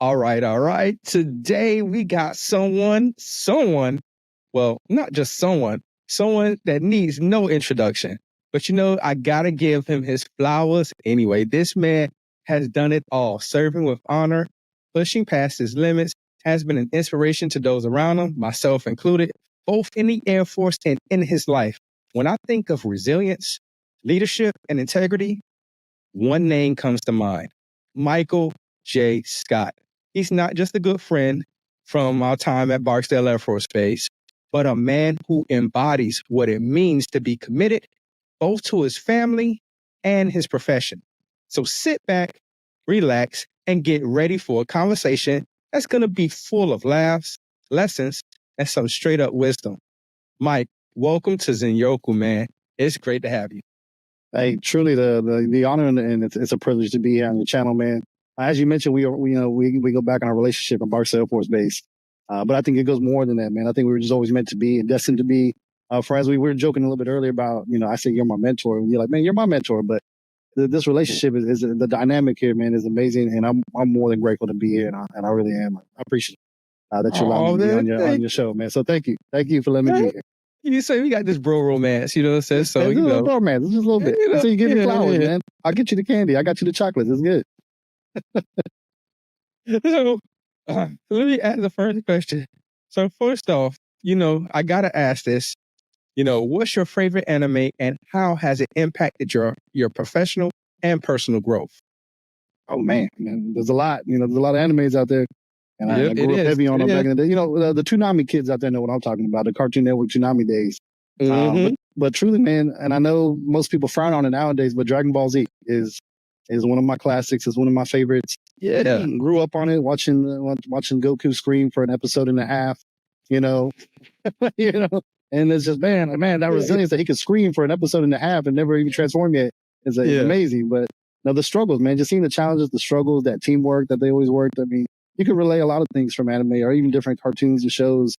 All right, all right. Today we got well, not just someone that needs no introduction. But I gotta give him his flowers anyway. This man has done it all, serving with honor, pushing past his limits, has been an inspiration to those around him, myself included, both in the Air Force and in his life. When I think of resilience, leadership, and integrity, one name comes to mind: Michael J. Scott. He's not just a good friend from our time at Barksdale Air Force Base, but a man who embodies what it means to be committed both to his family and his profession. So sit back, relax, and get ready for a conversation that's going to be full of laughs, lessons, and some straight up wisdom. Mike, welcome to Zenyoku, man. It's great to have you. Hey, truly the honor and it's a privilege to be here on your channel, man. As you mentioned, we go back on our relationship at Barksdale Air Force Base, but I think it goes more than that, man. I think we were just always meant to be and destined to be. For as we were joking a little bit earlier about, I say you're my mentor, and you're like, man, you're my mentor, but this relationship is the dynamic here, man, is amazing, and I'm more than grateful to be here, and I really am. I appreciate that you allowed me to be on your show, man. So thank you for letting me be here. You say we got this bro romance, what I'm saying? So, it's a little romance, just a little bit. So you give me flowers, man. I'll get you the candy. I got you the chocolates. It's good. So, let me ask the first question. So first off, I got to ask this, what's your favorite anime and how has it impacted your professional and personal growth? Oh, man, there's a lot. There's a lot of animes out there. And I grew up heavy on them back in the day. The Toonami kids out there know what I'm talking about, the Cartoon Network Toonami days. Mm-hmm. But truly, man, and I know most people frown on it nowadays, but Dragon Ball Z is one of my classics, is one of my favorites. Yeah. Grew up on it, watching Goku scream for an episode and a half, and it's just, man, that resilience that he could scream for an episode and a half and never even transform yet is amazing. But the struggles, man, just seeing the challenges, the struggles, that teamwork that they always worked. I mean, you can relay a lot of things from anime or even different cartoons and shows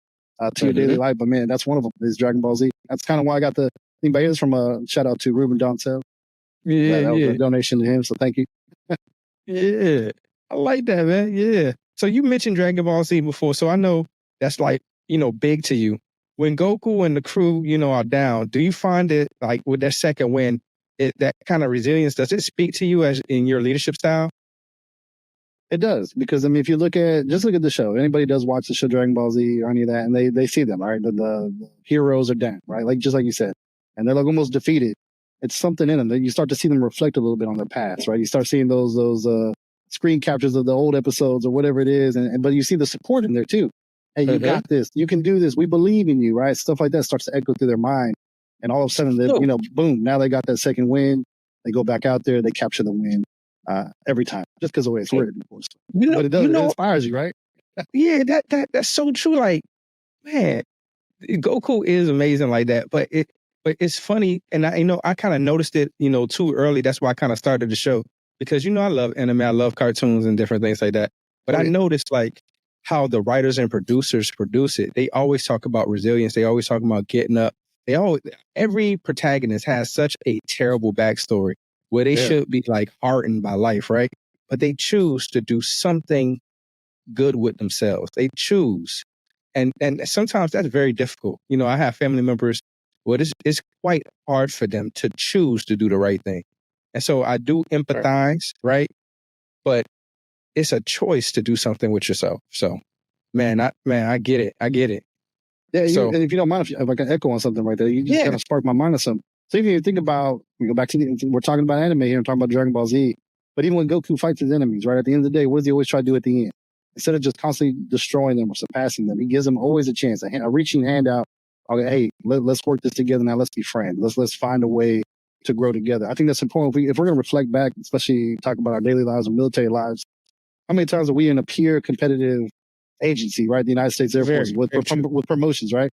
to your daily life. But man, that's one of them, is Dragon Ball Z. That's kind of why I got the thing by here. From a shout out to Ruben Doncel. That was a donation to him. So thank you. Yeah. I like that, man. Yeah. So you mentioned Dragon Ball Z before. So I know that's big to you. When Goku and the crew, are down, do you find it like with that second win, that kind of resilience, does it speak to you as in your leadership style? It does, because if you look at the show, anybody does watch the show Dragon Ball Z or any of that, and they see them, right? The heroes are down, right? Like, just like you said, and they're like almost defeated. It's something in them that you start to see them reflect a little bit on their past, right? You start seeing those screen captures of the old episodes or whatever it is, but you see the support in there too. Hey, you got this. You can do this. We believe in you, right? Stuff like that starts to echo through their mind, and all of a sudden, boom! Now they got that second win. They go back out there. They capture the win. Every time, just because of the way it's written, of course. But it does, it inspires you, right? Yeah, that's so true. Like, man, Goku is amazing like that. But it's funny, and I kind of noticed it, too early. That's why I kind of started the show, because I love anime, I love cartoons and different things like that. But I noticed like how the writers and producers produce it. They always talk about resilience. They always talk about getting up. Every protagonist has such a terrible backstory where they should be like hardened by life, right? But they choose to do something good with themselves. They choose. And sometimes that's very difficult. I have family members where it's quite hard for them to choose to do the right thing. And so I do empathize, right? But it's a choice to do something with yourself. So, man, I get it. I get it. Yeah, and if you don't mind, if I can echo on something right there, you just kind of spark my mind on something. So if you think about, we go back to we're talking about anime here, and talking about Dragon Ball Z, but even when Goku fights his enemies, right, at the end of the day, what does he always try to do at the end? Instead of just constantly destroying them or surpassing them, he gives them always a chance, a reaching hand out. Okay, hey, let's work this together now. Let's be friends. Let's find a way to grow together. I think that's important. If we're going to reflect back, especially talk about our daily lives and military lives, how many times are we in a pure competitive agency, right? The United States Air Force with promotions, right?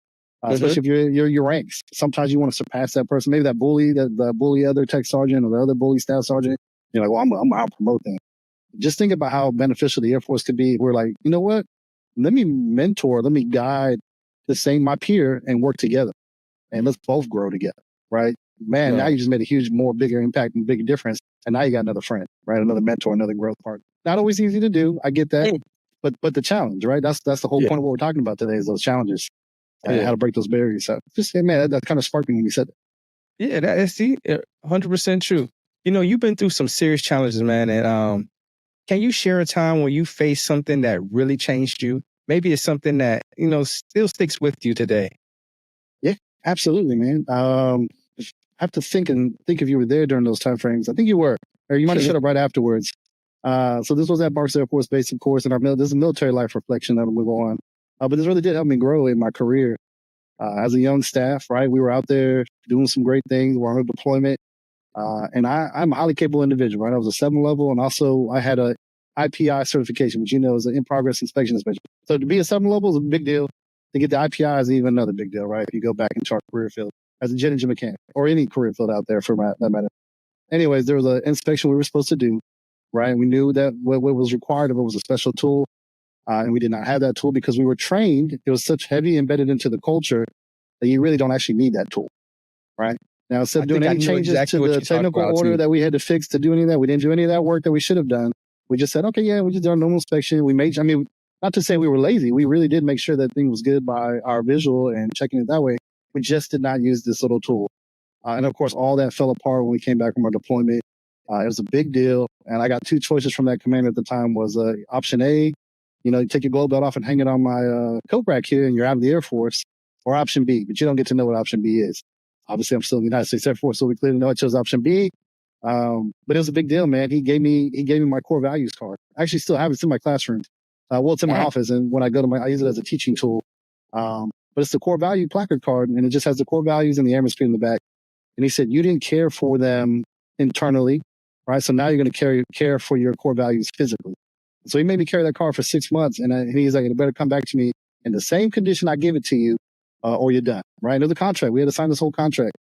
Especially if you're your ranks. Sometimes you want to surpass that person. Maybe that bully, the bully other tech sergeant or the other bully staff sergeant. You're like, well, I'll promote them. Just think about how beneficial the Air Force could be. We're like, you know what? Let me mentor, let me guide my peer and work together. And let's both grow together, right? Man, now you just made a bigger impact and bigger difference. And now you got another friend, right? Another mentor, another growth partner. Not always easy to do. I get that. but the challenge, right? That's the whole point of what we're talking about today is those challenges and how to break those barriers. So just man, that kind of sparked me when you said that. Yeah, that is 100% true. You've been through some serious challenges, man. And can you share a time when you faced something that really changed you? Maybe it's something that, still sticks with you today. Yeah, absolutely, man. I have to think if you were there during those time frames. I think you were, or you might have showed up right afterwards. So this was at Barks Air Force Base, of course, and this is a military life reflection that'll move on. But this really did help me grow in my career as a young staff. Right, we were out there doing some great things. We're on a deployment, and I'm a highly capable individual. Right, I was a 7 level, and also I had a IPI certification, which is an in progress inspection inspection. So to be a 7 level is a big deal. To get the IPI is even another big deal, right? If you go back into our career field as a jet engine mechanic or any career field out there for that matter. Anyways, there was an inspection we were supposed to do, right? We knew that what was required of it was a special tool, and we did not have that tool because we were trained. It was such heavy embedded into the culture that you really don't actually need that tool, right? Now, instead of doing any changes to the technical order that we had to fix to do any of that, we didn't do any of that work that we should have done. We just said, okay, yeah, we just did our normal inspection. Not to say we were lazy. We really did make sure that thing was good by our visual and checking it that way. We just did not use this little tool. And of course, all that fell apart when we came back from our deployment. It was a big deal. And I got 2 choices from that commander at the time was option A, you take your gold belt off and hang it on my coat rack here and you're out of the Air Force, or option B, but you don't get to know what option B is. Obviously, I'm still in the United States Air Force, so we clearly know I chose option B. But it was a big deal, man. He gave me my core values card. I actually still have it. It's in my classroom. It's in my office, and when I go to I use it as a teaching tool. But it's the core value placard card, and it just has the core values and the airman screen in the back. And he said, you didn't care for them internally, right? So now you're going to care for your core values physically. So he made me carry that card for 6 months, and he's like, "You better come back to me in the same condition I give it to you, or you're done." Right? Another contract. We had to sign this whole contract.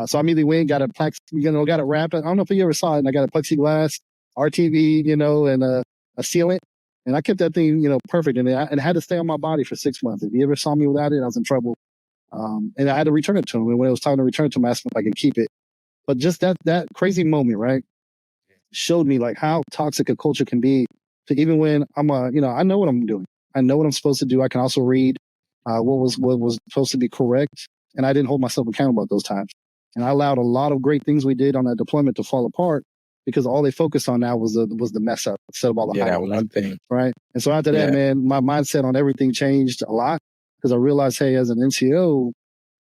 So I immediately went, got got it wrapped. I don't know if you ever saw it. And I got a plexiglass, RTV, and a sealant. And I kept that thing, perfect. And it had to stay on my body for 6 months. If you ever saw me without it, I was in trouble. And I had to return it to him. And when it was time to return it to him, I asked him if I could keep it. But just that crazy moment, right, showed me like how toxic a culture can be. To even when I know what I'm doing. I know what I'm supposed to do. I can also read what was supposed to be correct. And I didn't hold myself accountable at those times. And I allowed a lot of great things we did on that deployment to fall apart because all they focused on now was the mess up instead of all the that one thing. Right. And so after that, man, my mindset on everything changed a lot because I realized, hey, as an NCO,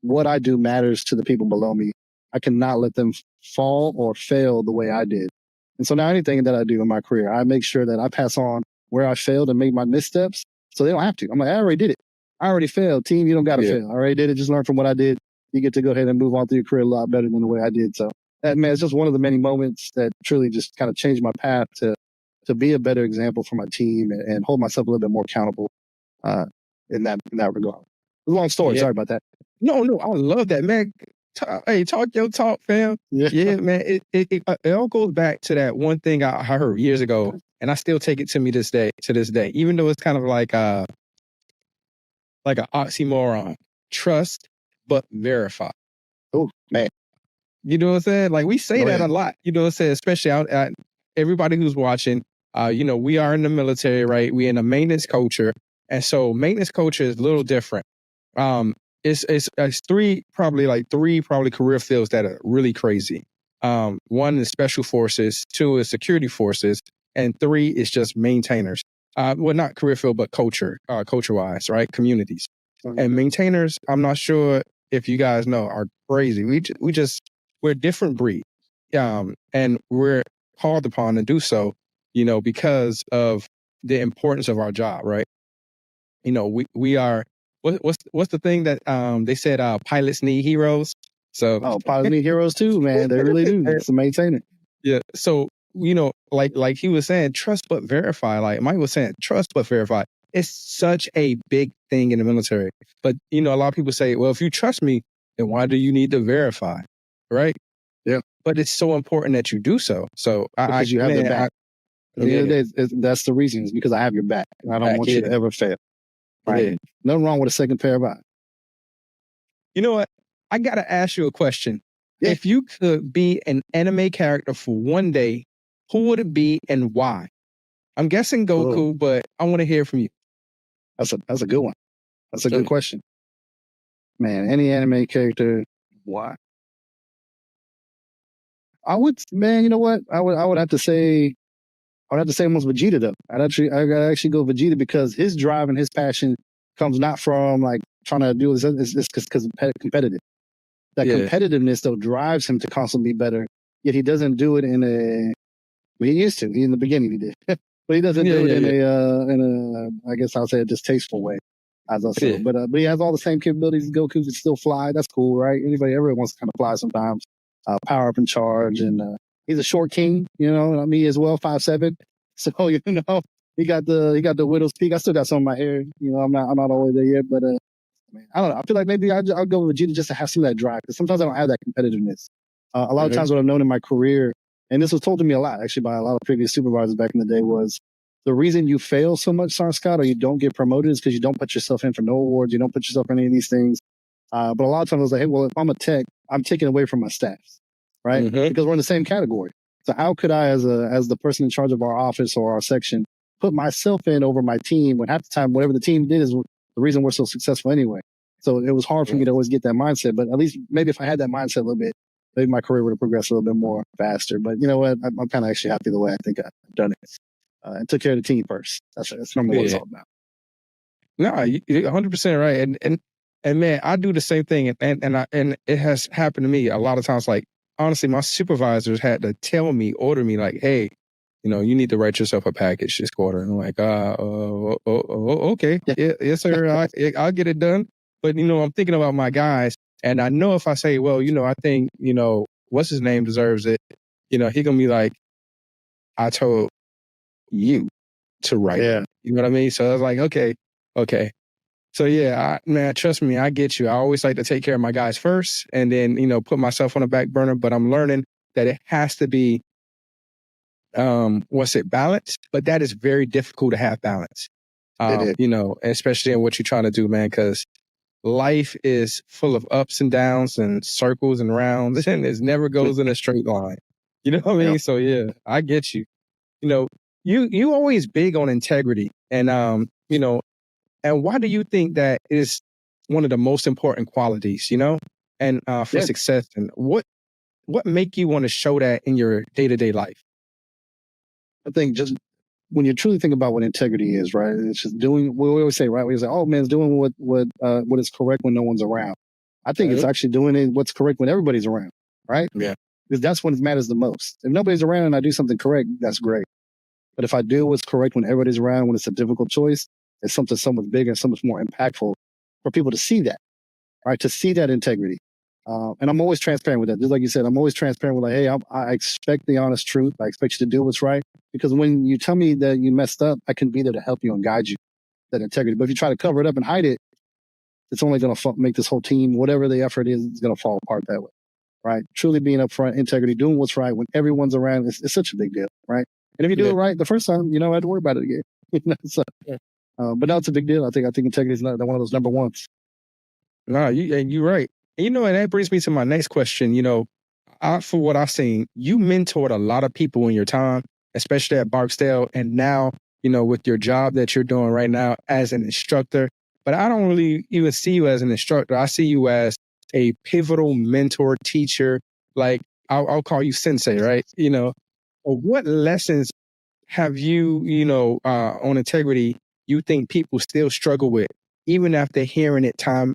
what I do matters to the people below me. I cannot let them fall or fail the way I did. And so now anything that I do in my career, I make sure that I pass on where I failed and make my missteps so they don't have to. I'm like, I already did it. I already failed. Team, you don't got to fail. I already did it. Just learn from what I did. You get to go ahead and move on through your career a lot better than the way I did. So that, man, it's just one of the many moments that truly just kind of changed my path to be a better example for my team and hold myself a little bit more accountable in that regard. It's a long story. Sorry about that. No, I love that, man. Talk your talk, fam. Yeah, man. It all goes back to that one thing I heard years ago, and I still take it to this day, even though it's kind of like an oxymoron. Trust, but verify. Oh, man. You know what I'm saying? Like we say that a lot, you know what I'm saying? Especially out at everybody who's watching, we are in the military, right? We in a maintenance culture. And so maintenance culture is a little different. It's three career fields that are really crazy. One is special forces, 2 is security forces, and 3 is just maintainers. Well, not career field, but culture wise, right? Communities. And maintainers, I'm not sure if you guys know, are crazy. We're a different breed. And we're called upon to do so, because of the importance of our job, right? We are, what's the thing that they said pilots need heroes? So pilots need heroes too, man. They really do. It's a maintainer. Yeah. So, like he was saying, trust but verify. Like Mike was saying, trust but verify. It's such a big thing in the military. But, a lot of people say, well, if you trust me, then why do you need to verify? Right? Yeah. But it's so important that you do so. So because you have their back. At the end of the day, that's the reason. Is because I have your back. And I don't want you to ever fail. Right? Nothing wrong with a second pair of eyes. You know what? I got to ask you a question. Yeah. If you could be an anime character for one day, who would it be and why? I'm guessing Goku, but I want to hear from you. That's a good one. That's a good question. Man, any anime character, why? Man, you know what? I would have to say almost Vegeta though. I'd actually go Vegeta because his drive and his passion comes not from like trying to do this. It's because competitive. That competitiveness though drives him to constantly be better. Yet he doesn't do it in a. Well, he used to. In the beginning, he did, but he doesn't do it in a. I guess I'll say a distasteful way. As I said, but he has all the same capabilities as Goku can still fly. That's cool, right? Everyone wants to kind of fly sometimes. Power up and charge, and he's a short king, me as well, 5'7". So he got the widow's peak. I still got some of my hair, I'm not all the way there yet, but I don't know. I feel like maybe I'll go with Vegeta just to have some of that drive because sometimes I don't have that competitiveness. A lot of times, what I've known in my career, and this was told to me a lot actually by a lot of previous supervisors back in the day, was the reason you fail so much, Sergeant Scott, or you don't get promoted is because you don't put yourself in for no awards, you don't put yourself in any of these things. But a lot of times I was like, hey, well, if I'm a tech, I'm taking away from my staffs, right? Because we're in the same category. So how could I, as the person in charge of our office or our section, put myself in over my team when half the time whatever the team did is the reason we're so successful anyway? So it was hard for me to always get that mindset. But at least maybe if I had that mindset a little bit, maybe my career would have progressed a little bit more faster. But you know what? I'm kind of actually happy the way I think I've done it. And took care of the team first. That's normally what it's all about. No, you're 100% right. And man, I do the same thing. And it has happened to me a lot of times. Like, honestly, my supervisors had to order me like, hey, you need to write yourself a package this quarter. And I'm like, okay. Yeah, yes, sir. I'll get it done. But, I'm thinking about my guys. And I know if I say, well, I think, what's his name deserves it. He going to be like, I told you to write. Yeah. You know what I mean? So I was like, okay. So yeah, man, trust me, I get you. I always like to take care of my guys first and then, put myself on the back burner, but I'm learning that it has to be, balance, but that is very difficult to have balance. Especially in what you're trying to do, man, because life is full of ups and downs and circles and rounds and it never goes in a straight line. You know what I mean? So yeah, I get you. You always big on integrity and, and why do you think that is one of the most important qualities, and for success? And what make you want to show that in your day-to-day life? I think just when you truly think about what integrity is, right? It's just doing. We always say, right? We say, "Oh man, it's doing what is correct when no one's around." I think it's actually doing what's correct when everybody's around, right? Yeah, because that's when it matters the most. If nobody's around and I do something correct, that's great. But if I do what's correct when everybody's around, when it's a difficult choice, it's something so much bigger and so much more impactful for people to see that, right? To see that integrity. And I'm always transparent with that. Just like you said, I'm always transparent with like, hey, I expect the honest truth. I expect you to do what's right. Because when you tell me that you messed up, I can be there to help you and guide you, that integrity. But if you try to cover it up and hide it, it's only going to make this whole team, whatever the effort is, it's going to fall apart that way, right? Truly being upfront, integrity, doing what's right when everyone's around, it's such a big deal, right? And if you do it right the first time, you don't have to worry about it again. But now it's a big deal. I think integrity is not one of those number ones. No, you're right. And and that brings me to my next question. For what I've seen, you mentored a lot of people in your time, especially at Barksdale, and now, with your job that you're doing right now as an instructor. But I don't really even see you as an instructor. I see you as a pivotal mentor, teacher. Like I'll call you sensei, right? What lessons have you, on integrity, you think people still struggle with, even after hearing it time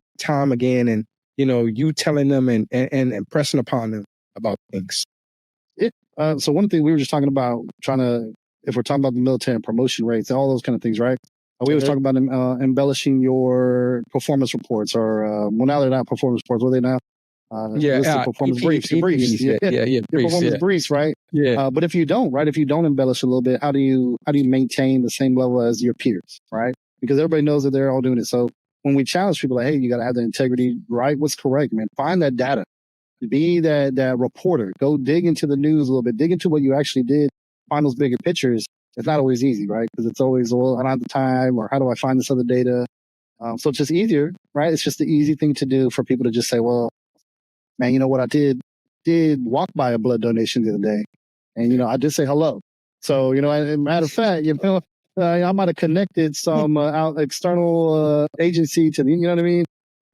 again, and you telling them and impressing upon them about things? So one thing we were just talking about, if we're talking about the military and promotion rates and all those kind of things, right? We was talking about embellishing your performance reports, or well, now they're not performance reports. What are they now? Performance briefs. Performance briefs, right? Yeah. But if you don't, right? If you don't embellish a little bit, how do you maintain the same level as your peers, right? Because everybody knows that they're all doing it. So when we challenge people, like, hey, you got to have the integrity, right? What's correct, man? Find that data. Be that reporter. Go dig into the news a little bit. Dig into what you actually did. Find those bigger pictures. It's not always easy, right? Because it's always, well, I don't have the time, or how do I find this other data? So it's just easier, right? It's just the easy thing to do for people to just say, well, man, you know what? I did walk by a blood donation the other day. And, I did say hello. So, matter of fact, I might have connected some external agency to the, you know what I mean?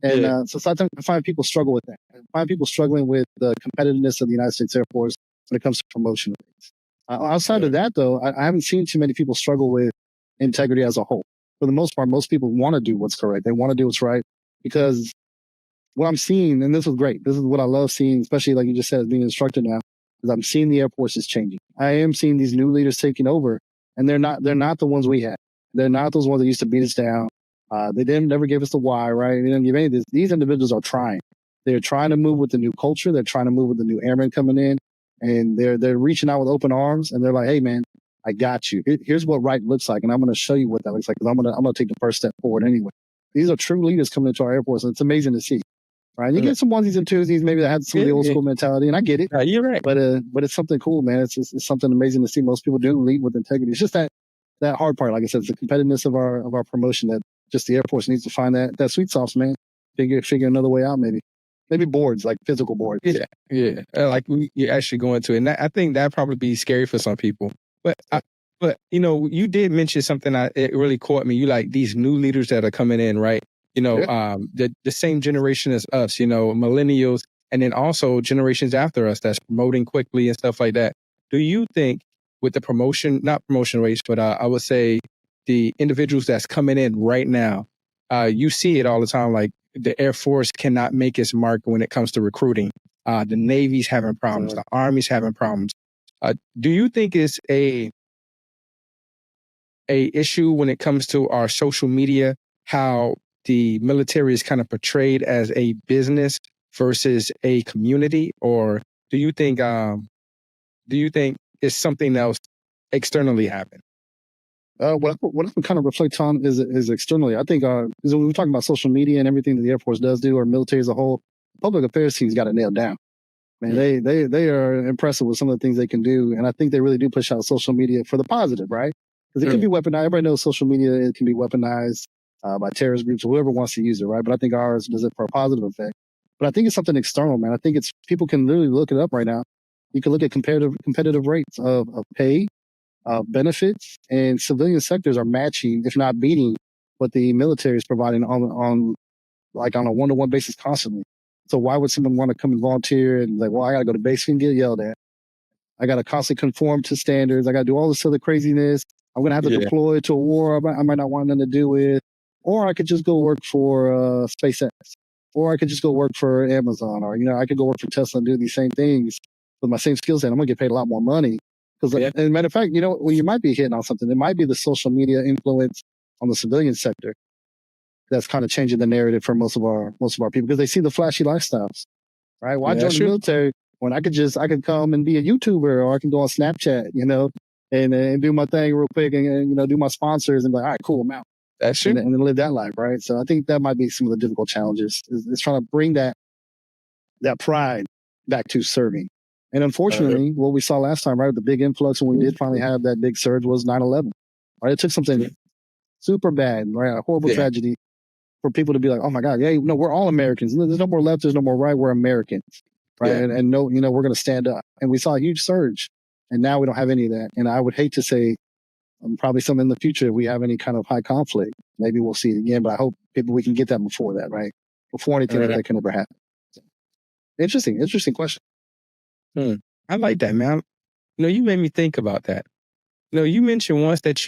And so sometimes I find people struggle with that. I find people struggling with the competitiveness of the United States Air Force when it comes to promotion rates. Outside of that, though, I haven't seen too many people struggle with integrity as a whole. For the most part, most people want to do what's correct. They want to do what's right because what I'm seeing, and this is great. This is what I love seeing, especially like you just said, as being an instructor now, is I'm seeing the Air Force is changing. I am seeing these new leaders taking over, and they're not the ones we had. They're not those ones that used to beat us down. They never gave us the why, right? They didn't give any of this. These individuals are trying. They're trying to move with the new culture. They're trying to move with the new airmen coming in, and they're reaching out with open arms, and they're like, "Hey, man, I got you. Here's what right looks like, and I'm going to show you what that looks like because I'm gonna take the first step forward anyway." These are true leaders coming into our Air Force, and it's amazing to see. Right, you get some onesies and twosies maybe that have some of the old school mentality, and I get it. You're right, but it's something cool, man. It's something amazing to see. Most people do lead with integrity. It's just that hard part, like I said, it's the competitiveness of our promotion that just the Air Force needs to find that sweet sauce, man. Figure another way out, maybe boards, like physical boards. Yeah. Like you're actually going to, and I think that probably be scary for some people. But you did mention something it really caught me. You like these new leaders that are coming in, right? The same generation as us, millennials, and then also generations after us that's promoting quickly and stuff like that. Do you think with the not promotion rates, but I would say the individuals that's coming in right now, you see it all the time, like the Air Force cannot make its mark when it comes to recruiting. The Navy's having problems. The Army's having problems. Do you think it's a issue when it comes to our social media, how the military is kind of portrayed as a business versus a community? Or do you think it's something else externally happened? What I can kind of reflect on is externally. I think because when we're talking about social media and everything that the Air Force does do, or military as a whole, public affairs team's got it nailed down. Man, they are impressive with some of the things they can do, and I think they really do push out social media for the positive, right? Because it can be weaponized. Everybody knows social media, it can be weaponized by terrorist groups or whoever wants to use it, right? But I think ours does it for a positive effect. But I think it's something external, man. I think it's people can literally look it up right now. You can look at competitive rates of pay, benefits, and civilian sectors are matching, if not beating, what the military is providing on a one-to-one basis constantly. So why would someone want to come and volunteer and like, well, I got to go to basic and get yelled at. I got to constantly conform to standards. I got to do all this other craziness. I'm going to have to deploy to a war I might not want nothing to do with. Or I could just go work for SpaceX. Or I could just go work for Amazon. Or, I could go work for Tesla and do these same things with my same skill set. I'm going to get paid a lot more money. Because, as a matter of fact, well, you might be hitting on something. It might be the social media influence on the civilian sector that's kind of changing the narrative for most of our people because they see the flashy lifestyles, right? Why join the military when I could come and be a YouTuber or I can go on Snapchat, and do my thing real quick and do my sponsors and be like, all right, cool, I'm out. That's true. And then live that life, right? So I think that might be some of the difficult challenges is trying to bring that pride back to serving. And unfortunately, what we saw last time, right, the big influx when we did finally have that big surge was 9/11. Right, it took something super bad, right, a horrible tragedy, for people to be like, oh my God, no, we're all Americans. There's no more left, there's no more right. We're Americans, right? And no, we're going to stand up. And we saw a huge surge, and now we don't have any of that. And I would hate to say, probably some in the future, if we have any kind of high conflict, maybe we'll see it again. But I hope we can get that before that, right? Before anything like that can ever happen. So, interesting question. I like that, man. You made me think about that. You mentioned once that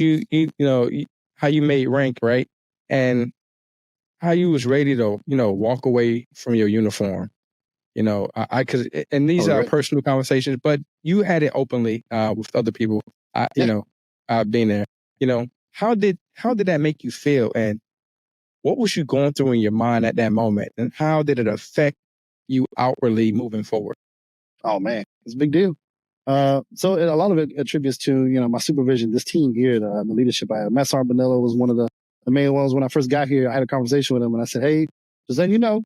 how you made rank, right? And how you was ready to, walk away from your uniform. Cause, and these are personal conversations, but you had it openly, with other people, being there, how did that make you feel? And what was you going through in your mind at that moment? And how did it affect you outwardly moving forward? Oh man, it's a big deal. So a lot of it attributes to, my supervision, this team here, the leadership I have. Matt Bonello was one of the main ones. When I first got here, I had a conversation with him and I said, hey, just letting you know,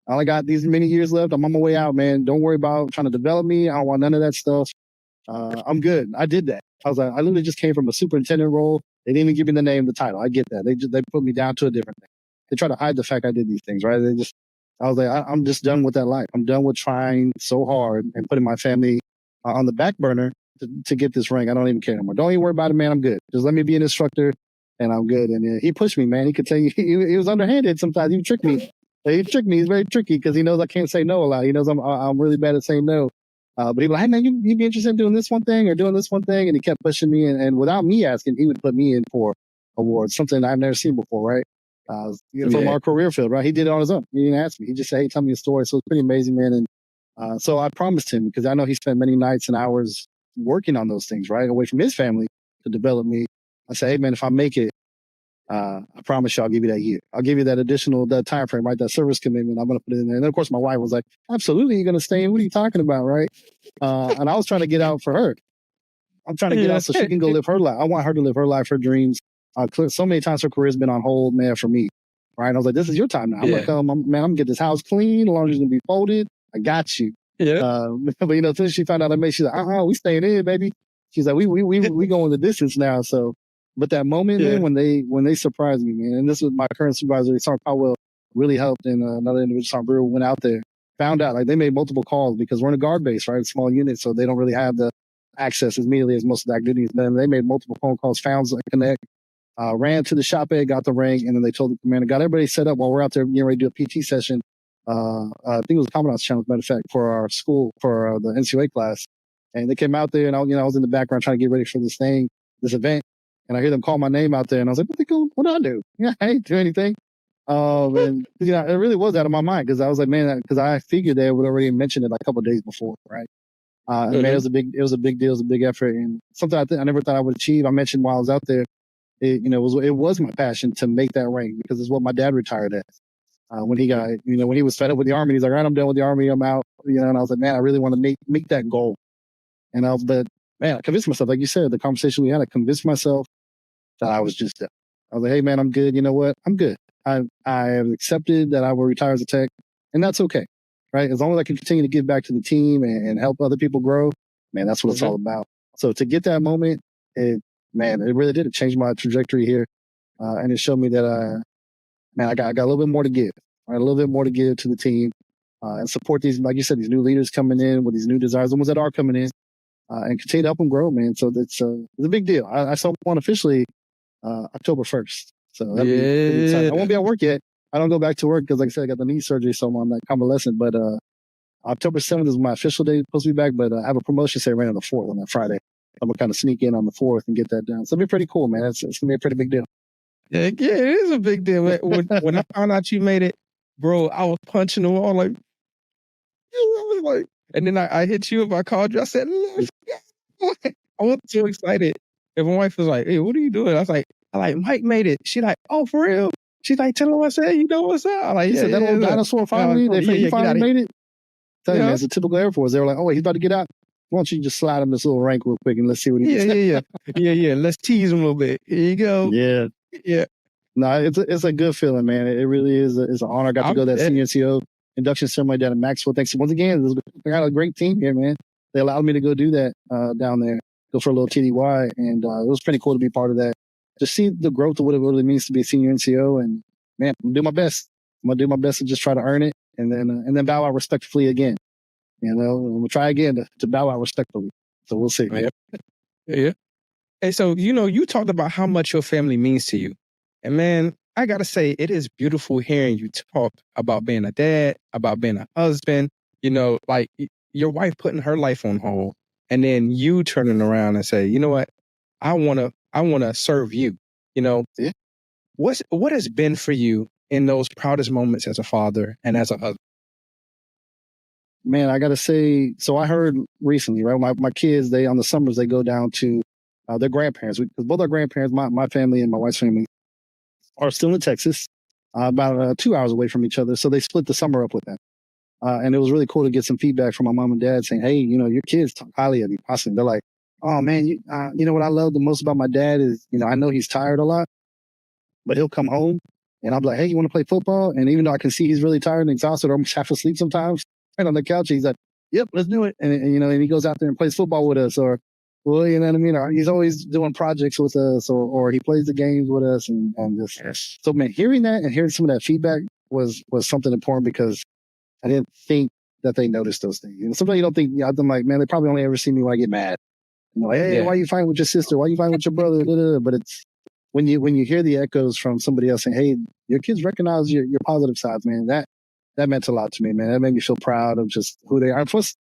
I only got these many years left. I'm on my way out, man. Don't worry about trying to develop me. I don't want none of that stuff. I'm good. I did that. I was like, I literally just came from a superintendent role. They didn't even give me the name, the title. I get that. They put me down to a different thing. They try to hide the fact I did these things, right? I was like, I'm just done with that life. I'm done with trying so hard and putting my family on the back burner to get this rank. I don't even care anymore. Don't even worry about it, man. I'm good. Just let me be an instructor and I'm good. And he pushed me, man. He could tell you he was underhanded sometimes. He would trick me. He tricked me. He's very tricky because he knows I can't say no a lot. He knows I'm really bad at saying no. But he'd be like, hey, man, you'd be interested in doing this one thing or doing this one thing. And he kept pushing me. And without me asking, he would put me in for awards, something I've never seen before, right? From our career field, right? He did it on his own. He didn't ask me. He just said, hey, tell me a story. So it's pretty amazing, man. And so I promised him, because I know he spent many nights and hours working on those things, right? Away from his family to develop me. I said, hey, man, if I make it, I promise you I'll give you that year. I'll give you that additional time frame, right? That service commitment. I'm going to put it in there. And then, of course, my wife was like, absolutely, you're going to stay in. What are you talking about, right? And I was trying to get out for her. I'm trying to get out so she can go live her life. I want her to live her life, her dreams. So many times her career's been on hold, man, for me. Right? And I was like, this is your time now. I'm like, man, I'm going to get this house clean. Laundry's going to be folded. I got you. Yeah. But, as soon as she found out I made, she's like, we staying in, baby. She's like, we going the distance now. So, but that moment, man, when they surprised me, man, and this was my current supervisor, Sergeant Powell, really helped. And another individual, Sergeant Brewer, went out there, found out, like, they made multiple calls because we're in a guard base, right? Small unit. So they don't really have the access as immediately as most of the active duties. Then they made multiple phone calls, found a connect, ran to the shop ed, got the rank, and then they told the commander, got everybody set up while we're out there getting ready to do a PT session. I think it was Commandant's channel, as a matter of fact, for our school, for the NCOA class. And they came out there, and I was in the background trying to get ready for this event. And I hear them call my name out there, and I was like, what do I do? Yeah, I didn't do anything. And it really was out of my mind, because I was like, man, because I figured they would already mentioned it like a couple of days before, right? And man, it was a big deal, it was a big effort, and something I never thought I would achieve. I mentioned while I was out there, it was my passion to make that rank, because it's what my dad retired at. When he got, when he was fed up with the Army, he's like, all right, I'm done with the Army, I'm out. And I was like, man, I really want to make that goal. But man, I convinced myself, like you said, the conversation we had, I convinced myself that I was just done. I was like, hey man, I'm good. You know what? I'm good. I have accepted that I will retire as a tech, and that's okay, right? As long as I can continue to give back to the team and help other people grow, man, that's what it's all about. So to get that moment, it really did. It changed my trajectory here, and it showed me that I got a little bit more to give, right? A little bit more to give to the team, and support these, like you said, these new leaders coming in with these new desires, the ones that are coming in, and continue to help them grow, man. So it's a big deal. I saw one officially October 1st. So that'd be pretty exciting. I won't be at work yet. I don't go back to work because, like I said, I got the knee surgery, so I'm like convalescent. But October 7th is my official day, supposed to be back. But I have a promotion ceremony on the 4th, on that Friday. I'm gonna kind of sneak in on the 4th and get that done. So it'll be pretty cool, man. It's gonna be a pretty big deal. Yeah, it is a big deal. When I found out you made it, bro, I was punching the wall like, and then I hit you up. I called you. I said, I was so excited. And my wife was like, hey, what are you doing? I was like, Mike made it. She like, oh, for real? She's like, tell him what I said. You know what's up? I'm like, said that old dinosaur finally? He finally made it? Tell you, man, it's a typical Air Force. They were like, oh, wait, he's about to get out. Why don't you just slide him this little rank real quick and let's see what he does. Yeah. Let's tease him a little bit. Here you go. Yeah. No, it's a good feeling, man. It really is. It's an honor. I got to go to that senior NCO induction ceremony down in Maxwell. Thanks once again. I got a great team here, man. They allowed me to go do that down there, go for a little TDY, and it was pretty cool to be part of that. Just see the growth of what it really means to be a senior NCO, and man, I'm gonna do my best. I'm gonna do my best to just try to earn it, and then bow out respectfully again. I'm gonna try again to bow out respectfully. So we'll see. Yeah. And so you talked about how much your family means to you, and man, I gotta say it is beautiful hearing you talk about being a dad, about being a husband. Like your wife putting her life on hold, and then you turning around and say, you know what, I wanna serve you. What has been for you in those proudest moments as a father and as a husband? Man, I gotta say, so I heard recently, right? My kids, they on the summers they go down to their grandparents, because both our grandparents, my family and my wife's family, are still in Texas, about 2 hours away from each other. So they split the summer up with them. And it was really cool to get some feedback from my mom and dad saying, hey, your kids talk highly of you. Awesome. They're like, oh man, you know what I love the most about my dad is, I know he's tired a lot, but he'll come home and I'll be like, hey, you want to play football? And even though I can see he's really tired and exhausted or almost half asleep sometimes, right on the couch, he's like, yep, let's do it. And he goes out there and plays football with us, or, well, you know what I mean? Or he's always doing projects with us, or he plays the games with us. And just, so man, hearing that and hearing some of that feedback was something important, because I didn't think that they noticed those things. Sometimes you don't think, I'm like, man, they probably only ever see me when I get mad. You know, hey, why you fighting with your sister? Why you fighting with your brother? But it's when you hear the echoes from somebody else saying, hey, your kids recognize your positive sides, man. That meant a lot to me, man. That made me feel proud of just who they are. Plus,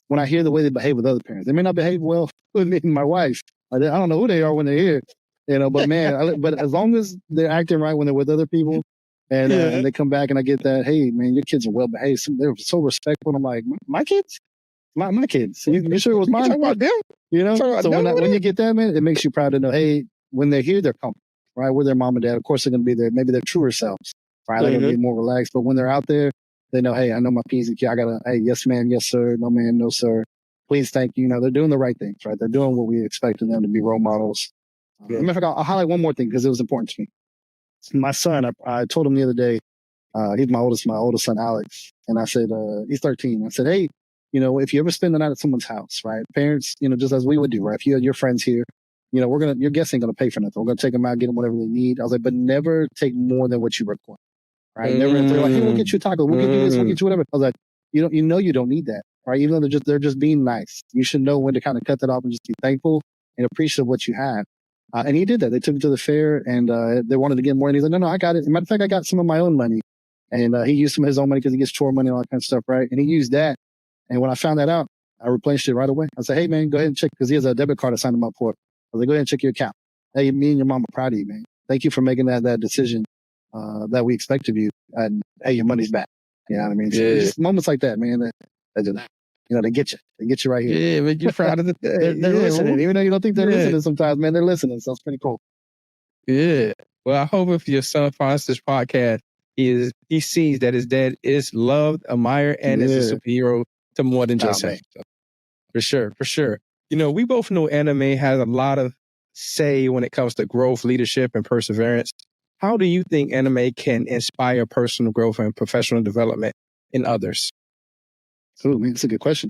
when I hear the way they behave with other parents, they may not behave well with me and my wife. I don't know who they are when they're here, you know. But man, but as long as they're acting right when they're with other people, and they come back and I get that, hey, man, your kids are well behaved. They're so respectful. I'm like, my kids, my kids. You sure it was mine? Talking about them? You know. So when you get that, man, it makes you proud to know, hey, when they're here, they're comfortable, right? With their mom and dad, of course, they're going to be there. Maybe their truer selves, right? They're going to be more relaxed. But when they're out there, they know, hey, I know my P's and Q's. I gotta, hey, yes, ma'am, yes, sir, no, ma'am, no, sir. Please, thank you. You know, they're doing the right things, right? They're doing what we expect of them to be role models. Matter of fact, I'll highlight one more thing because it was important to me. My son, I told him the other day, he's my oldest son, Alex. And I said, he's 13. I said, hey, you know, if you ever spend the night at someone's house, right? Parents, you know, just as we would do, right? If you had your friends here, you know, your guests ain't going to pay for nothing. We're going to take them out, get them whatever they need. I was like, but never take more than what you require, right? Never, if they're like, hey, we'll get you a taco, we'll get you this, we'll get you whatever. I was like, you don't need that, right? Even though they're just being nice. You should know when to kind of cut that off and just be thankful and appreciate what you have. And he did that. They took him to the fair and they wanted to get more. And he's like, no, I got it. As a matter of fact, I got some of my own money. And he used some of his own money because he gets chore money and all that kind of stuff, right? And he used that. And when I found that out, I replenished it right away. I said, hey, man, go ahead and check, because he has a debit card I signed him up for. I was like, go ahead and check your account. Hey, me and your mom are proud of you, man. Thank you for making that decision that we expect of you. And hey, your money's back. You know what I mean? So just moments like that, man, that just, you know, they get you. They get you right here. Yeah, but you're proud of the they're listening. Even though you don't think they're listening sometimes, man, they're listening. So it's pretty cool. Yeah. Well, I hope if your son finds this podcast, he sees that his dad is loved, admired, and is a superhero to more than just him. So, for sure. You know, we both know anime has a lot of say when it comes to growth, leadership, and perseverance. How do you think anime can inspire personal growth and professional development in others? Oh, man, that's a good question.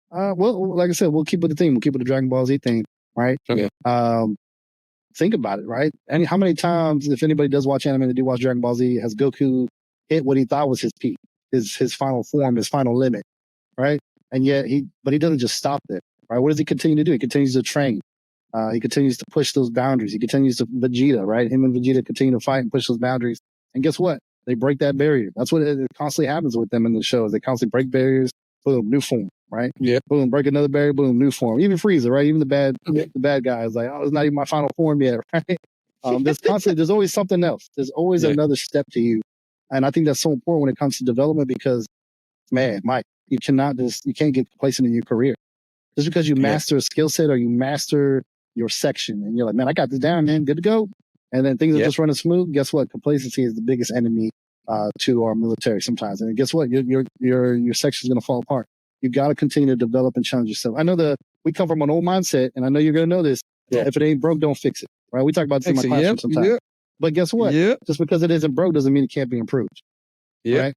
Well, like I said, we'll keep with the theme. We'll keep with the Dragon Ball Z thing, right? Okay. Think about it, right? And how many times, if anybody does watch anime, they do watch Dragon Ball Z, has Goku hit what he thought was his peak, his final form, his final limit, right? And yet he doesn't just stop there, right? What does he continue to do? He continues to train. He continues to push those boundaries. He continues to Vegeta, right? Him and Vegeta continue to fight and push those boundaries. And guess what? They break that barrier. That's what it constantly happens with them in the shows. They constantly break barriers. Boom, new form, right? Yeah. Boom, break another barrier. Boom, new form. Even Frieza, right? Even the bad guy is like, oh, it's not even my final form yet, right? There's always something else. There's always another step to you. And I think that's so important when it comes to development because, man, Mike, you can't get complacent in your career. Just because you master a skill set or you master your section and you're like, man, I got this down, man, good to go. And then things are just running smooth. Guess what? Complacency is the biggest enemy to our military sometimes. And guess what? Your section is going to fall apart. You got to continue to develop and challenge yourself. I know we come from an old mindset, and I know you're going to know this. If it ain't broke, don't fix it. Right? We talk about this in my classroom sometimes. But guess what? Just because it isn't broke doesn't mean it can't be improved. Right?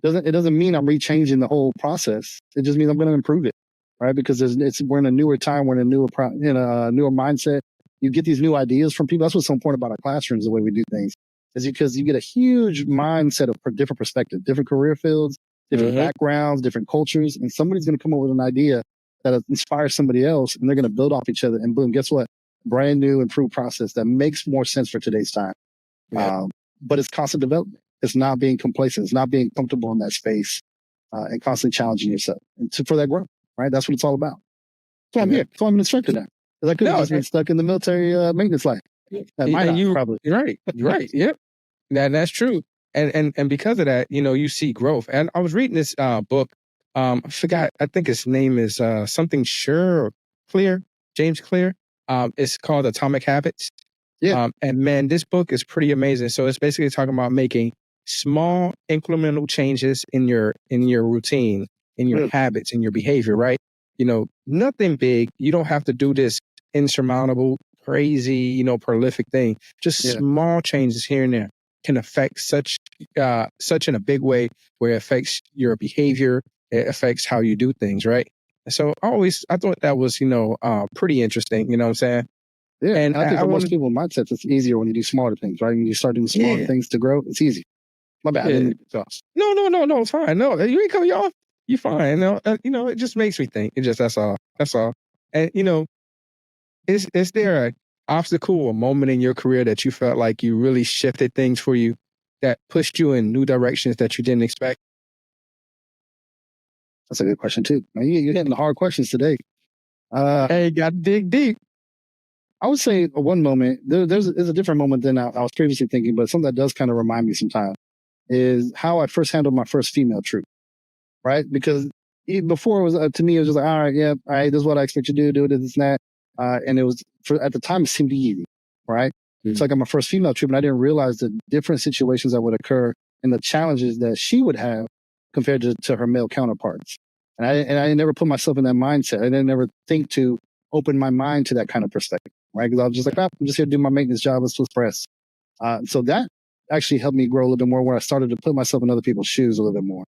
It doesn't mean I'm rechanging the whole process. It just means I'm going to improve it. Right? Because we're in a newer time, we're in a newer mindset. You get these new ideas from people. That's what's so important about our classrooms, the way we do things, is because you get a huge mindset of different perspectives, different career fields, different backgrounds, different cultures, and somebody's going to come up with an idea that inspires somebody else, and they're going to build off each other. And boom, guess what? Brand new, improved process that makes more sense for today's time. But it's constant development. It's not being complacent. It's not being comfortable in that space, and constantly challenging yourself for that growth. Right? That's what it's all about. So I'm here. So I'm an instructor now. Because I could have just been stuck in the military maintenance life. Probably. You're right. You're right. Yep. That's true. And because of that, you see growth. And I was reading this book. I forgot. I think his name is something James Clear. It's called Atomic Habits. Yeah. And man, this book is pretty amazing. So it's basically talking about making small incremental changes in your routine, in your habits, in your behavior, right? Nothing big. You don't have to do this insurmountable, crazy, prolific thing. Just small changes here and there can affect such in a big way where it affects your behavior. It affects how you do things, right? So I thought that was, pretty interesting. You know what I'm saying? Yeah. And I think for most people, mindsets, it's easier when you do smarter things, right? When you start doing smarter things to grow, it's easy. My bad. No, it's fine. No, you ain't cut you off. You fine. No, it just makes me think. That's all. And is there an obstacle or moment in your career that you felt like you really shifted things for you that pushed you in new directions that you didn't expect? That's a good question too. Man, you're hitting the hard questions today. Hey, got to dig deep. I would say one moment, there's a different moment than I was previously thinking, but something that does kind of remind me sometimes is how I first handled my first female troop, right? Because before it was, to me, it was just like, all right, yeah, all right, this is what I expect you to do this and that. And it was, at the time, it seemed easy, right? So I got my first female troop and I didn't realize the different situations that would occur and the challenges that she would have compared to her male counterparts. And I never put myself in that mindset. I didn't ever think to open my mind to that kind of perspective, right? Because I was just like, I'm just here to do my maintenance job. Let's press. So that actually helped me grow a little bit more when I started to put myself in other people's shoes a little bit more.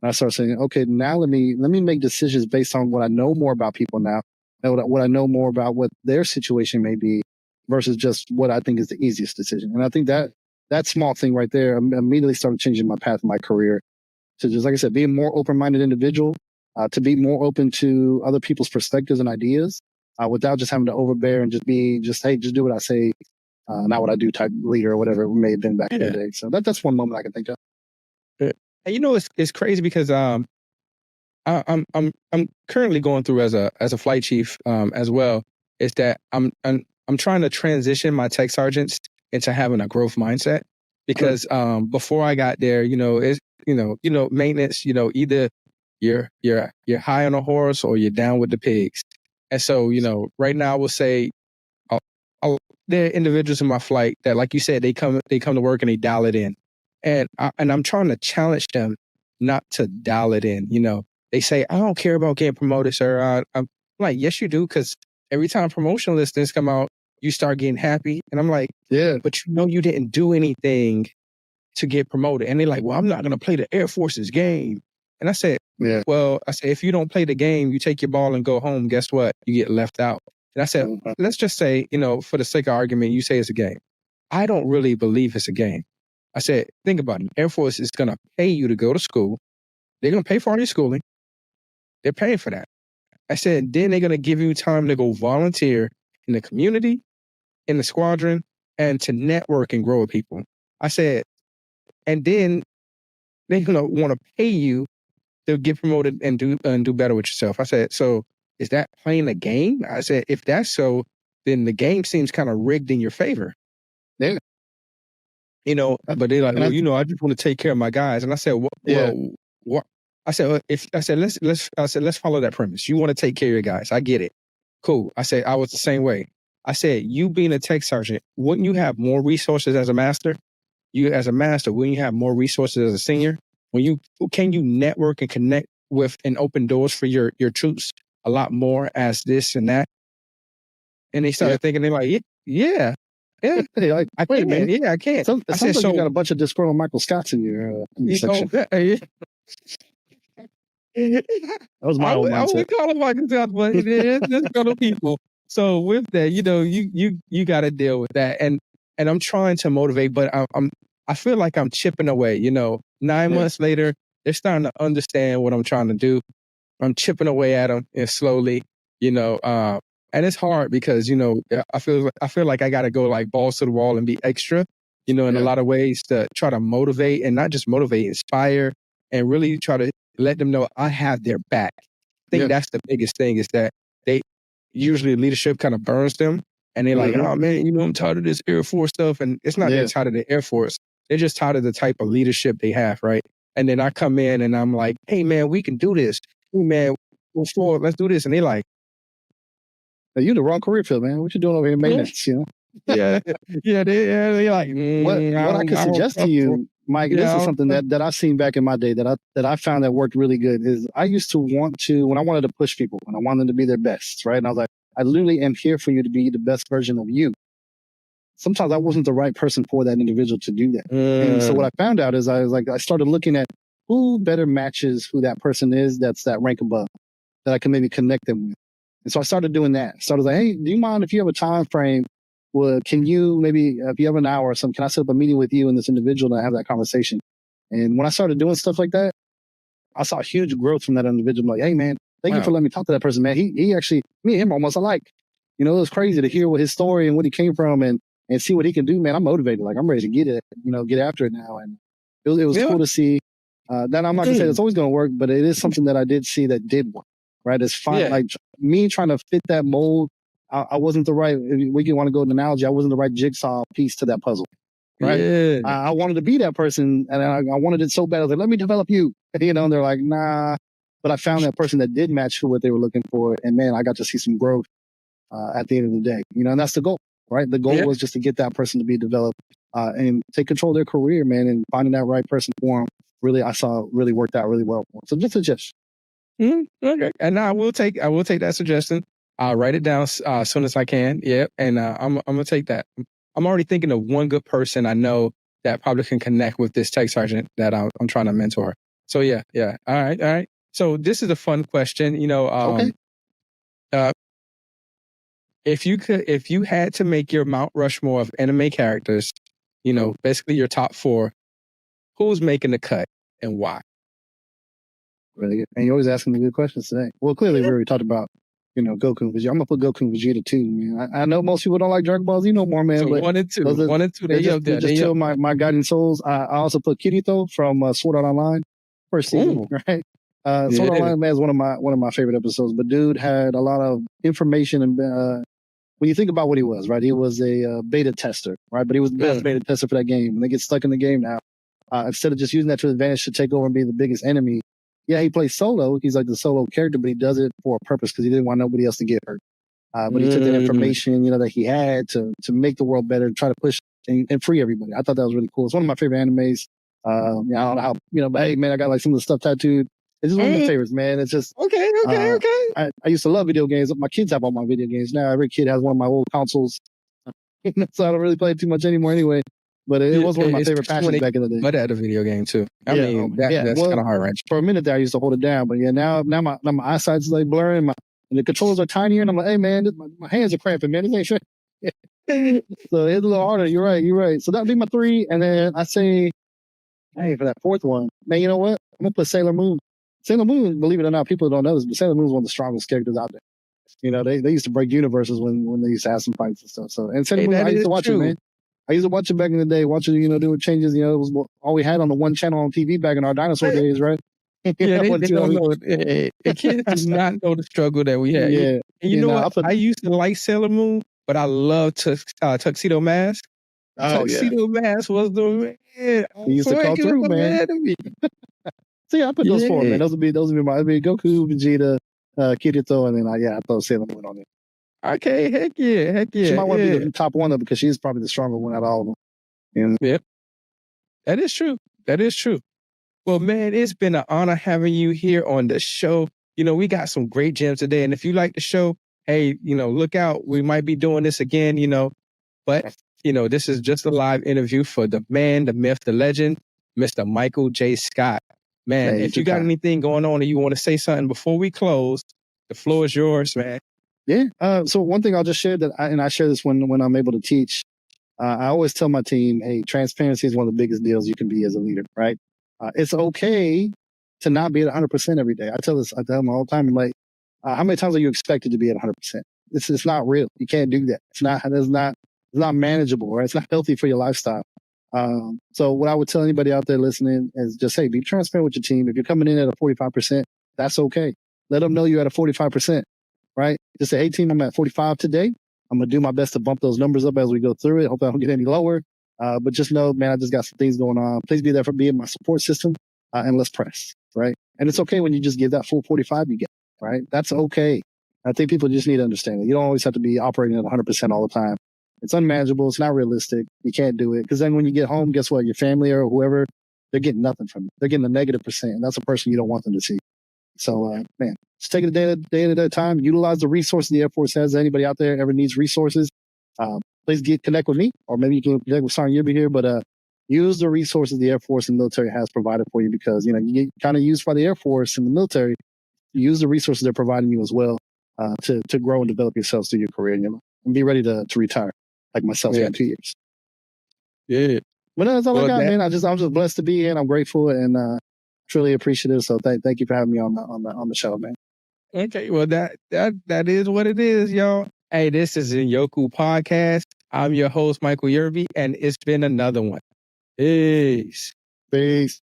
And I started saying, okay, now let me make decisions based on what I know more about people now, and what I know more about what their situation may be versus just what I think is the easiest decision. And I think that small thing right there immediately started changing my path in my career to just, like I said, be a more open-minded individual, to be more open to other people's perspectives and ideas, without just having to overbear and hey, just do what I say, not what I do type leader or whatever it may have been back in the day. So that's one moment I can think of. And you know, it's crazy because I'm currently going through as a flight chief as well. Is that I'm trying to transition my tech sergeants into having a growth mindset because before I got there, you know, it's maintenance, you know, either you're high on a horse or you're down with the pigs. And so, you know, right now I will say there are individuals in my flight that, like you said, they come to work and they dial it in. And I'm trying to challenge them not to dial it in. You know, they say, I don't care about getting promoted, sir. I'm like, yes, you do. Because every time promotion listings come out, you start getting happy. And I'm like, yeah, but you know, you didn't do anything to get promoted. And they're like, well, I'm not going to play the Air Force's game. And I said, well, if you don't play the game, you take your ball and go home. Guess what? You get left out. And I said, let's just say, you know, for the sake of argument, you say it's a game. I don't really believe it's a game. I said, think about it. Air Force is going to pay you to go to school. They're going to pay for all your schooling. They're paying for that. I said, then they're going to give you time to go volunteer in the community, in the squadron, and to network and grow with people. I said, and then they're going to want to pay you to get promoted and do better with yourself. I said, so is that playing a game? I said, if that's so, then the game seems kind of rigged in your favor. Yeah. You know, but they're like, well, you know, I just want to take care of my guys. And I said, well, what? I said, let's follow that premise. You want to take care of your guys. I get it. Cool. I said, I was the same way. I said, you being a tech sergeant, wouldn't you have more resources as a master? You as a master, wouldn't you have more resources as a senior? Can you network and connect with and open doors for your troops a lot more as this and that? And they started thinking, they're like, yeah. Like, I wait, can, man. Yeah, I can. It sounds like you got a bunch of disgruntled Michael Scotts in your section. That was my old mindset. I would call them Michael Scott, but it's disgruntled people. So with that, you know, you got to deal with that, and I'm trying to motivate, but I feel like I'm chipping away. You know, 9 months later, they're starting to understand what I'm trying to do. I'm chipping away at them and slowly, you know, and it's hard because, you know, I feel like I got to go like balls to the wall and be extra, you know, in a lot of ways to try to motivate and not just motivate, inspire, and really try to let them know I have their back. I think that's the biggest thing is that they usually leadership kind of burns them and they're like, oh man, you know, I'm tired of this Air Force stuff. And it's not they're tired of the Air Force. They're just tired of the type of leadership they have. Right. And then I come in and I'm like, hey man, we can do this. Hey man, let's do this. And they're like, hey, you in the wrong career field, man. What you doing over here in maintenance, you know? They're like, what I could suggest to you, Mike, this is something that I've seen back in my day that I found that worked really good is I used to when I wanted to push people and I wanted them to be their best, right? And I was like, I literally am here for you to be the best version of you. Sometimes I wasn't the right person for that individual to do that. And so what I found out is I started looking at who better matches who that person is that's that rank above that I can maybe connect them with. And so I started doing that. So I was like, hey, do you mind if you have a time frame? Well, can you maybe, if you have an hour or something, can I set up a meeting with you and this individual and have that conversation? And when I started doing stuff like that, I saw huge growth from that individual. I'm like, hey man, thank you for letting me talk to that person, man. He actually, me and him almost alike. You know, it was crazy to hear what his story and what he came from and see what he can do, man. I'm motivated. Like, I'm ready to get it, get after it now. And it was cool to see. That I'm not gonna say it's always gonna work, but it is something that I did see that did work. Right? It's fine. Like me trying to fit that mold, I wasn't the right. We can want to go to an analogy. I wasn't the right jigsaw piece to that puzzle. Right? Yeah. I wanted to be that person, and I wanted it so bad. I was like, let me develop you. And they're like, nah. But I found that person that did match for what they were looking for, and man, I got to see some growth at the end of the day. And that's the goal, right? The goal was just to get that person to be developed and take control of their career, man, and finding that right person for them. Really, I saw really worked out really well for them. So just a suggestion. Okay, and I will take that suggestion. I'll write it down as soon as I can. Yeah, and I'm gonna take that. I'm already thinking of one good person I know that probably can connect with this tech sergeant that I'm trying to mentor. So yeah. All right. So this is a fun question. Okay. If you had to make your Mount Rushmore of anime characters, basically your top 4, who's making the cut and why? Really good. And you're always asking me good questions today. Well, clearly we already talked about, Goku and Vegeta. I'm gonna put Goku and Vegeta too, man. I know most people don't like Dragon Ball Z no more, man. So but 1 and 2, they're just two of my guiding souls. I also put Kirito from Sword Art Online, first season, right? Sword Art Online, man, is one of my favorite episodes. But dude had a lot of information, and when you think about what he was, right? He was a beta tester, right? But he was the best beta tester for that game. When they get stuck in the game now, instead of just using that to his advantage to take over and be the biggest enemy. Yeah, he plays solo. He's like the solo character, but he does it for a purpose because he didn't want nobody else to get hurt. But he took that information, that he had to make the world better, try to push and free everybody. I thought that was really cool. It's one of my favorite animes. I don't know how, but hey, man, I got like some of the stuff tattooed. It's just one of my favorites, man. It's just okay. I used to love video games. My kids have all my video games now. Every kid has one of my old consoles, so I don't really play it too much anymore anyway. But it was one of my favorite passions back in the day. But at a video game too. I mean, that's kind of hard, right? For a minute there, I used to hold it down, but yeah, now my eyesight's like blurring, and the controllers are tinier, and I'm like, hey man, my hands are cramping, man. This ain't sure. So it's a little harder. You're right. So that'd be my 3, and then I say, hey, for that 4th one, man, you know what? I'm gonna put Sailor Moon. Sailor Moon, believe it or not, people don't know this, but Sailor Moon is one of the strongest characters out there. They used to break universes when they used to have some fights and stuff. So, and Sailor Moon, I used to watch it, man. I used to watch it back in the day, doing changes. It was all we had on the one channel on TV back in our dinosaur days, right? They don't know. The kids do not know the struggle that we had. Yeah. And you know what? I used to like Sailor Moon, but I love Tuxedo Mask. Tuxedo Mask was the man. He used to call through, man. So yeah, I put those 4, man. Those would be my Goku, Vegeta, Kirito, and then I throw Sailor Moon on it. Okay, heck yeah. She might want to be the top one though, because she's probably the stronger one out of all of them. Yep. That is true. Well, man, it's been an honor having you here on the show. We got some great gems today. And if you like the show, hey, look out. We might be doing this again, But, this is just a live interview for the man, the myth, the legend, Mr. Michael J. Scott. Man, if you got anything going on and you want to say something before we close, the floor is yours, man. Yeah. So one thing I'll just share I share this when I'm able to teach. I always tell my team, hey, transparency is one of the biggest deals you can be as a leader, right? It's okay to not be at 100% every day. I tell them all the time, I'm like, how many times are you expected to be at 100%? It's not real. You can't do that. It's not manageable, right? It's not healthy for your lifestyle. So what I would tell anybody out there listening is just, hey, be transparent with your team. If you're coming in at a 45%, that's okay. Let them know you're at a 45%, right? Just say, hey team, I'm at 45 today. I'm going to do my best to bump those numbers up as we go through it. Hope I don't get any lower. But just know, man, I just got some things going on. Please be there for me and my support system, and let's press, right? And it's okay when you just give that full 45 you get, right? That's okay. I think people just need to understand that. You don't always have to be operating at 100% all the time. It's unmanageable. It's not realistic. You can't do it. Because then when you get home, guess what? Your family or whoever, they're getting nothing from you. They're getting a negative percent. And that's a person you don't want them to see. So, man, just take it a day at a time. Utilize the resources the Air Force has. Anybody out there ever needs resources, please connect with me, or maybe you can connect with Sergeant Yubi here. But use the resources the Air Force and military has provided for you, because you get kind of used by the Air Force and the military. Use the resources they're providing you as well to grow and develop yourselves through your career, and be ready to retire like myself in 2 years. Yeah. But that's all I got, man. I'm just blessed to be here, and I'm grateful and truly appreciative. So thank you for having me on the show, man. Okay, well that is what it is, y'all. Hey, this is the Yoku Podcast. I'm your host, Michael Yerby, and it's been another one. Peace. Peace.